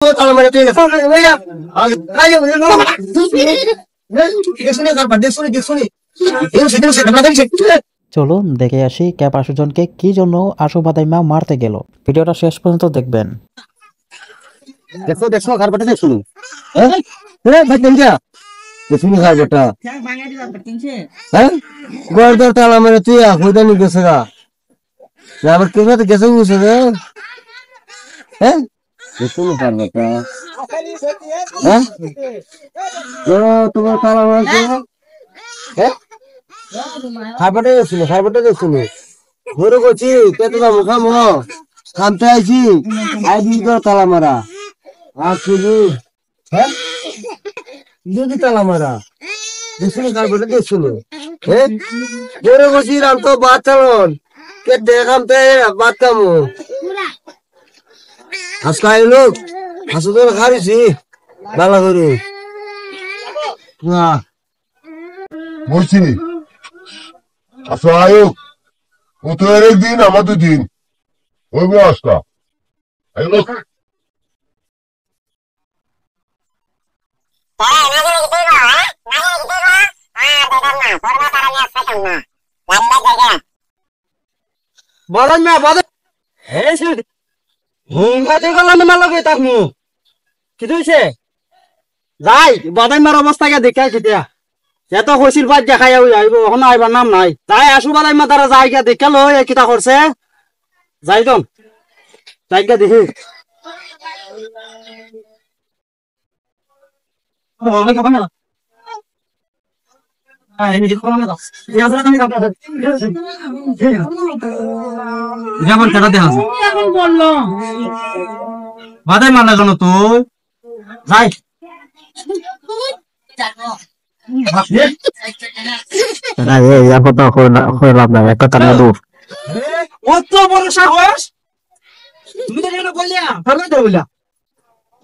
তালা মারে তুই গেছ ভাইয়া আয় দেখছনি কার বাদ দেখছনি দেখছনি এই সেটা সেটা বাদ দেখছি চলুন দেখে আসি ক্যাপ আশুজনকে কি জন্য আশু বাদাইমা মারতে গেল। ভিডিওটা শেষ পর্যন্ত দেখবেন। দেখো দেখো কার বাদ দেখছনি হ্যাঁ রে ভাই দেন যা দেখছনি কার বাটা হ্যাঁ গোরদার তালা মারে তুই কইদানি গেছে গা না আবার কেন তো গেছে গেছে হ্যাঁ দেখছনি কার বাটা হ্যাঁ তোমার তালা মারছে হ্যাঁ খাবারটা দেখছনি ঘরে গেছি পেটটা মুখামো কামতে আইছি আই দিন তো তালা মারা আর শুধু হ্যাঁ যদি তালা মারা দেখছনি খাবারটা দেখছনি হ্যাঁ ঘরে গেছি রাম তো বাদ চালন কে দেখামতে বাদ কামো আজকে আইলো হাসু তো খাইছি ভালো করে না বলছি আসো আয়ুক ও তো এর একদিন আমার দুদিন ওই ব্যবস্থা বলেন না বলেন হ্যাঁ সে হুঙ্গাতে গেলাম না লগে তাকমু কি হইছে যাই বাদাই মার অবস্থাকে দেখা কেতিয়া এত হইছিল বাদ দেখাই আইব এখন আইবার নাম নাই তাই আসু বাদাই মা তারা যাই গিয়া দেখা লো এ কিতা করছে যাই দম যাই গিয়া দেখি বাদাই মানা জানো তুই যাই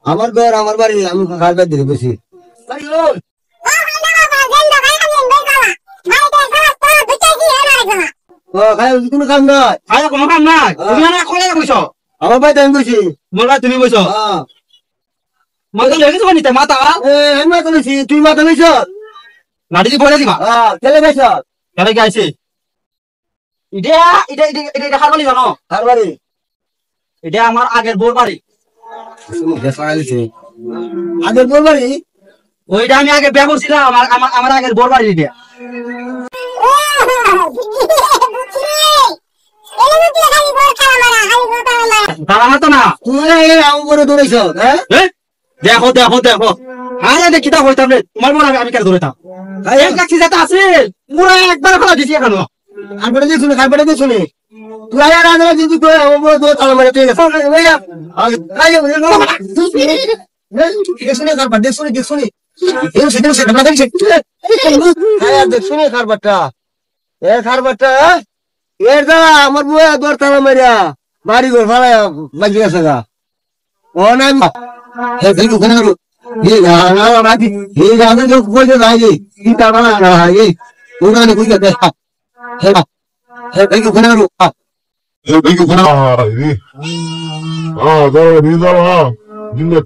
আমার বের আমার বাড়ি আমি খাল বের দিলে বেশি কোনো কাম নাই কোনো কাম নাই আমার বাড়িতে আমি বসি মোর ভাই তুমি বসো মাথা লেগে যাবো নিতে মাথা আমি মাথা লইছি তুই মাথা লইছ লাঠি দিয়ে পড়ে দিবা কেলে গেছ কেলে গাইছি এটা কার বাড়ি জানো কার বাড়ি এটা আমার আগের বোর বাড়ি আগের বোর বাড়ি ওইটা আমি আগে বিয়ে করছিলাম আমার আগের বোর বাড়ি এটা তারা মাতো না তুই আমার বড় দৌড়াইছ হ্যাঁ দেখো দেখো দেখো আরে দেখি তা হইতাম রে তোমার মনে আমি কেন ধরেতাম এক লাখি যেটা আছে পুরো একবার ফেলা দিছি এখনো আর বড় দিয়ে শুনে খাইবড়ে দিয়ে শুনে তুই আর আগে যদি তুই আমার দো তালা মারে তুই ভাইয়া আগে দেখছনি কার বাদ দেখছনি দেখছনি এই সেটা সেটা বাদ দেখছি হ্যাঁ দেখছনি কার বাটা এ কার বাটা এর দ্বারা আমার বউয়া দর তালা মারিয়া বাড়ি ঘর ফেলা বাজি গেছে গা ও না হে দেখো কেন ये गाना राती ये गाना जो कोई जो आएगी ये गाना रहा है ये पूरा नहीं कोई कहता है भाई को बना रो भाई को बना हाँ जरा नहीं जरा जिंदगी